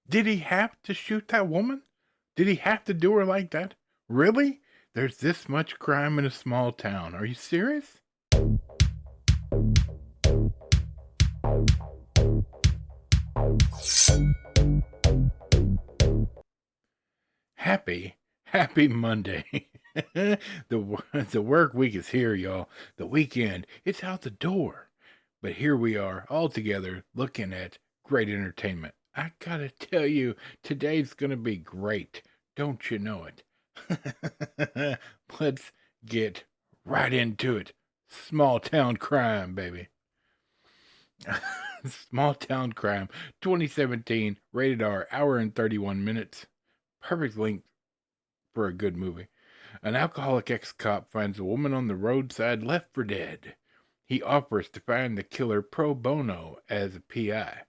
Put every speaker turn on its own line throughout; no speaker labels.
Did he have to shoot that woman? Did he have to do her like that? Really? There's this much crime in a small town. Are you serious? Happy Monday. The work week is here, y'all. The weekend, it's out the door. But here we are, all together, looking at great entertainment. I gotta tell you, today's gonna be great. Don't you know it? Let's get right into it. Small town crime, baby. Small town crime, 2017, rated R, hour and 31 minutes. Perfect length for a good movie. An alcoholic ex-cop finds a woman on the roadside left for dead. He offers to find the killer pro bono as a PI.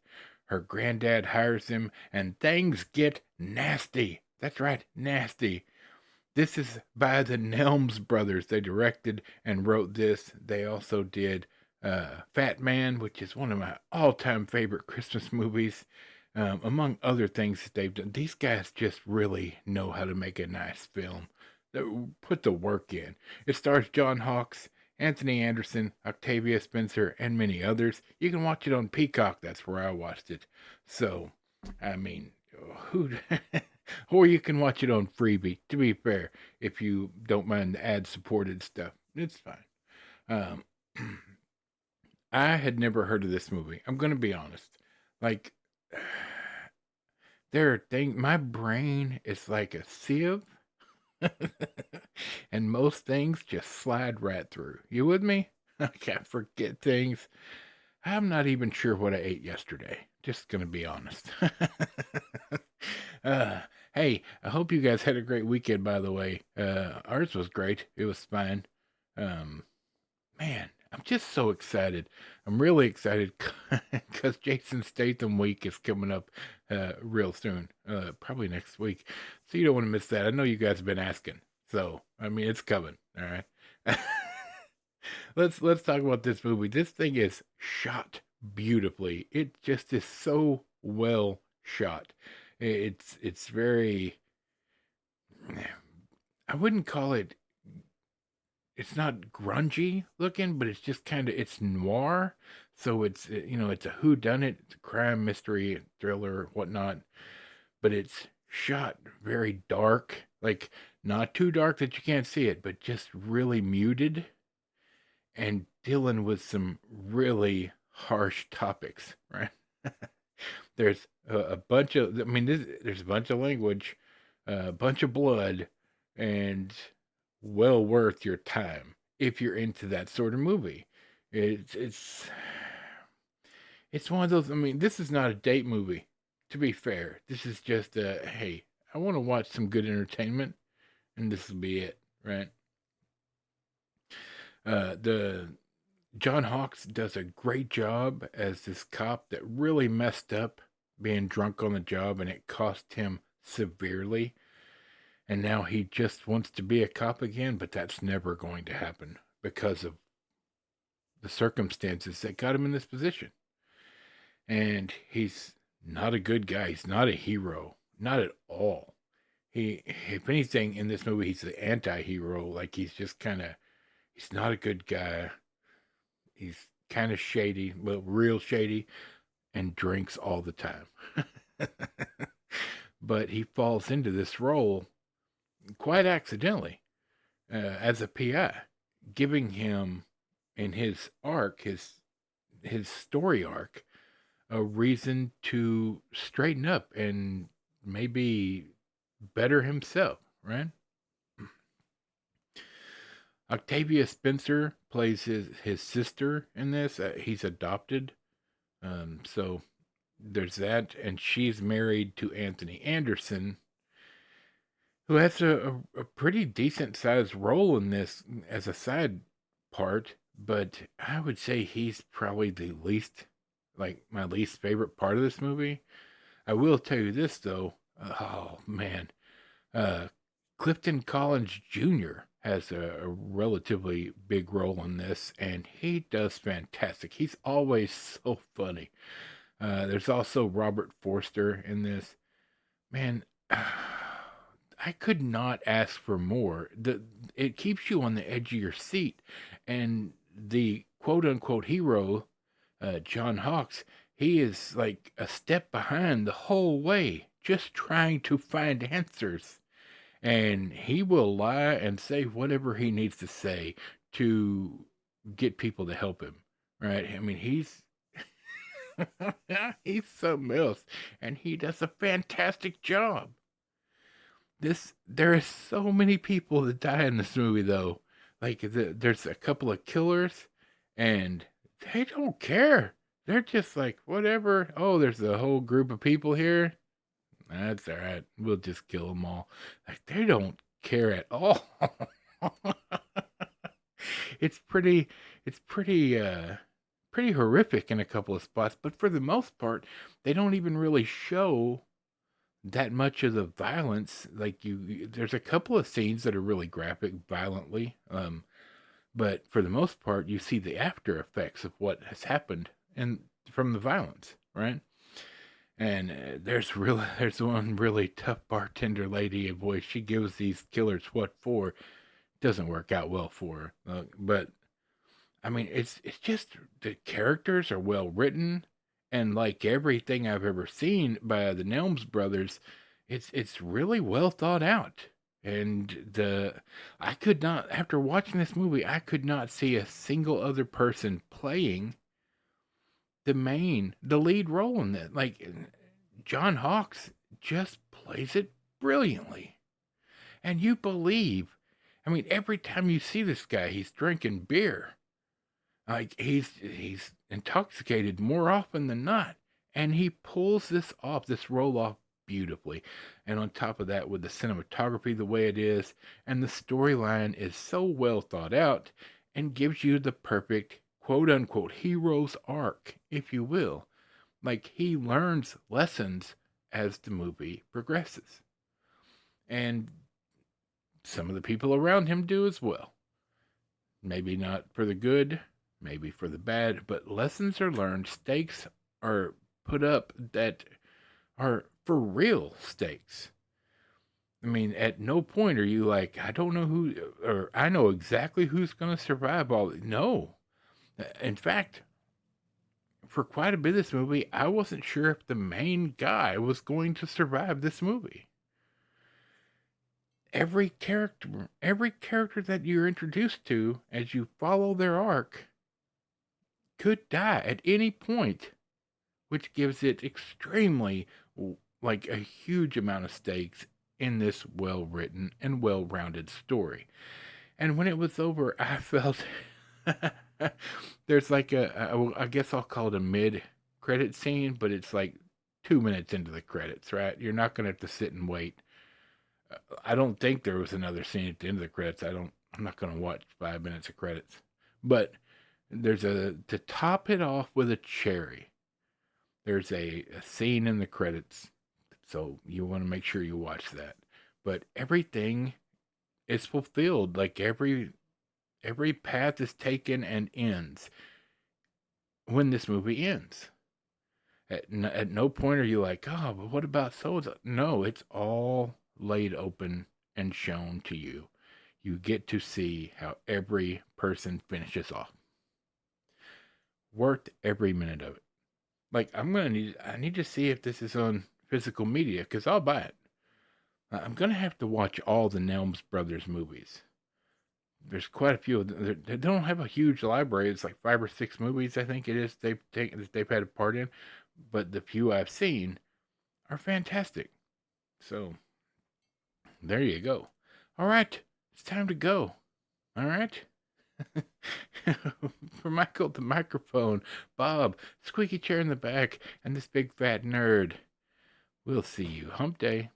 Her granddad hires him, and things get nasty. That's right, nasty. This is by the Nelms brothers. They directed and wrote this. They also did Fat Man, which is one of my all-time favorite Christmas movies. Among other things that they've done, these guys just really know how to make a nice film. They put the work in. It stars John Hawkes, Anthony Anderson, Octavia Spencer, and many others. You can watch it on Peacock. That's where I watched it. So, I mean, who? Or you can watch it on Freebie. To be fair, if you don't mind the ad-supported stuff, it's fine. Um, I had never heard of this movie. I'm gonna be honest. Like, there are things. My brain is like a sieve, and most things just slide right through. You with me? I can't forget things. I'm not even sure what I ate yesterday. Just gonna be honest. uh, hey, I hope you guys had a great weekend. By the way, ours was great. It was fine. Um, Man, I'm just so excited. I'm really excited because Jason Statham week is coming up real soon, probably next week. So you don't want to miss that. I know you guys have been asking, so I mean it's coming. All right, let's talk about this movie. This thing is shot beautifully. It just is so well shot. It's very. I wouldn't call it, it's not grungy looking, but it's just kind of, it's noir. So it's it's a who done it, it's a crime mystery thriller whatnot, but it's shot very dark, like not too dark that you can't see it, but just really muted and dealing with some really harsh topics, right? There's a bunch of, I mean, there's a bunch of language, a bunch of blood, and well worth your time if you're into that sort of movie. It's one of those. I mean, this is not a date movie. To be fair, this is just a hey, I want to watch some good entertainment, and this will be it, right? The John Hawkes does a great job as this cop that really messed up being drunk on the job, and it cost him severely. And now he just wants to be a cop again, but that's never going to happen because of the circumstances that got him in this position. And he's not a good guy. He's not a hero. Not at all. If anything, in this movie, he's the anti-hero. Like he's just kind of, he's not a good guy. He's kind of shady, well, real shady, and drinks all the time. But he falls into this role quite accidentally as a PI, giving him in his arc, his story arc, a reason to straighten up and maybe better himself, right? Octavia Spencer plays his sister in this. He's adopted, so there's that, and she's married to Anthony Anderson, who has a pretty decent sized role in this as a side part, but I would say he's probably the least, like my least favorite part of this movie. I will tell you this though. Oh man, uh, Clifton Collins Jr. has a relatively big role in this, and he does fantastic. He's always so funny. There's also Robert Forster in this. Man, I could not ask for more. It keeps you on the edge of your seat, and the quote unquote hero, John Hawkes, he is like a step behind the whole way, just trying to find answers, and he will lie and say whatever he needs to say to get people to help him. Right? I mean, he's something else, and he does a fantastic job. There is so many people that die in this movie, though. Like there's a couple of killers, and they don't care. They're just like whatever. Oh, there's a whole group of people here. That's all right. We'll just kill them all. Like they don't care at all. it's pretty. It's pretty horrific in a couple of spots, but for the most part, they don't even really show that much of the violence. Like there's a couple of scenes that are really graphic violently, but for the most part, you see the after effects of what has happened and from the violence, right? And there's one really tough bartender lady, and boy, she gives these killers what for. Doesn't work out well for her, but I mean, it's just the characters are well written, and like everything I've ever seen by the Nelms brothers, it's really well thought out. And I could not, after watching this movie, I could not see a single other person playing the lead role in that. Like John Hawkes just plays it brilliantly, and you believe. I mean, every time you see this guy, he's drinking beer. Like he's intoxicated more often than not, and he pulls this role off beautifully. And on top of that, with the cinematography the way it is, and the storyline is so well thought out, and gives you the perfect quote unquote hero's arc, if you will. Like he learns lessons as the movie progresses, and some of the people around him do as well. Maybe not for the good, maybe for the bad, but lessons are learned, stakes are put up that are for real stakes. I mean, at no point are you like, I don't know who, or I know exactly who's going to survive all. No. In fact, for quite a bit of this movie, I wasn't sure if the main guy was going to survive this movie. Every character that you're introduced to as you follow their arc could die at any point, which gives it extremely, like a huge amount of stakes in this well written and well rounded story. And when it was over, I felt there's like I guess I'll call it a mid credit scene, but it's like 2 minutes into the credits, right? You're not going to have to sit and wait. I don't think there was another scene at the end of the credits. I'm not going to watch 5 minutes of credits, but there's to top it off with a cherry. There's a scene in the credits, so you want to make sure you watch that. But everything is fulfilled. Like every path is taken and ends when this movie ends. At no point are you like, oh, but what about so? No, it's all laid open and shown to you. You get to see how every person finishes off. Worth every minute of it. Like I need to see if this is on physical media because I'll buy it. I'm gonna have to watch all the Nelms brothers movies. There's quite a few. They don't have a huge library. It's like 5 or 6 movies, I think it is. They've had a part in, but the few I've seen are fantastic. So there you go. All right, it's time to go. All right. For Michael the microphone, Bob, squeaky chair in the back, and this big fat nerd. We'll see you hump day.